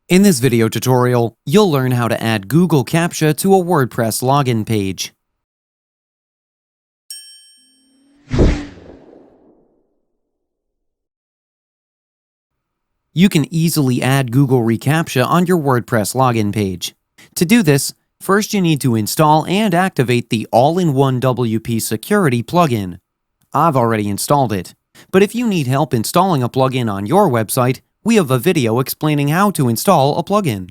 In this video tutorial, you'll learn how to add Google CAPTCHA to a WordPress login page. You can easily add Google reCAPTCHA on your WordPress login page. To do this, first you need to install and activate the all-in-one WP Security plugin. I've already installed it, but if you need help installing a plugin on your website, we have a video explaining how to install a plugin.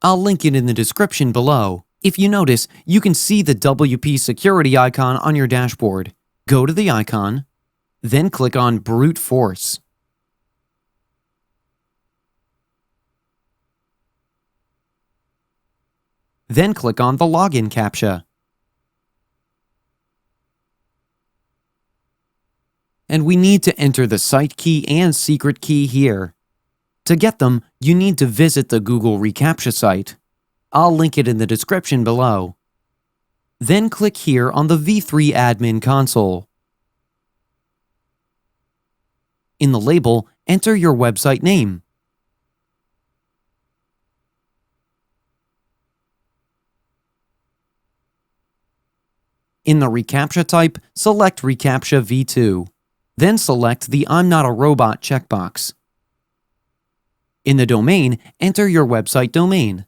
I'll link it in the description below. If you notice, you can see the WP Security icon on your dashboard. Go to the icon, then click on Brute Force. Then click on the Login CAPTCHA. And we need to enter the site key and secret key here. To get them, you need to visit the Google reCAPTCHA site. I'll link it in the description below. Then click here on the V3 Admin console. In the label, enter your website name. In the reCAPTCHA type, select reCAPTCHA v2. Then select the I'm not a robot checkbox. In the domain, enter your website domain.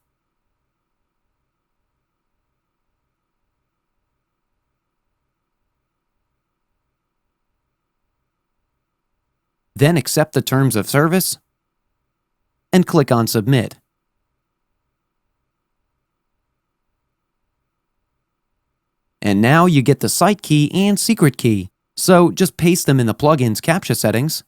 Then accept the terms of service and click on Submit. And now you get the site key and secret key, so just paste them in the plugin's CAPTCHA settings.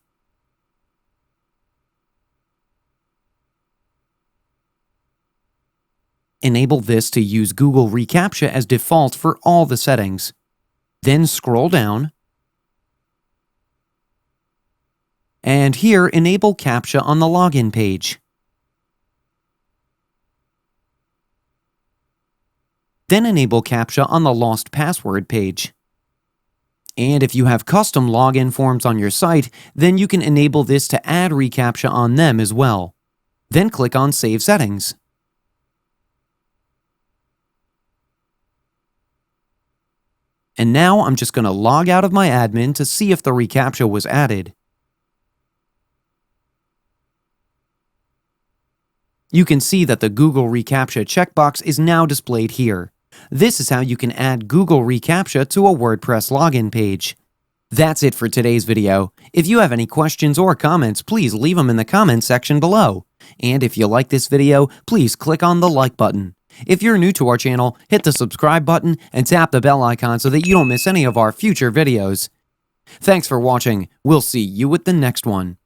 Enable this to use Google reCAPTCHA as default for all the settings. Then scroll down, and here enable CAPTCHA on the login page. Then enable CAPTCHA on the lost password page. And if you have custom login forms on your site, then you can enable this to add reCAPTCHA on them as well. Then click on Save Settings. And now I'm just going to log out of my admin to see if the reCAPTCHA was added. You can see that the Google reCAPTCHA checkbox is now displayed here. This is how you can add Google reCAPTCHA to a WordPress login page. That's it for today's video. If you have any questions or comments, please leave them in the comments section below. And if you like this video, please click on the like button. If you're new to our channel, hit the subscribe button and tap the bell icon so that you don't miss any of our future videos. Thanks for watching. We'll see you with the next one.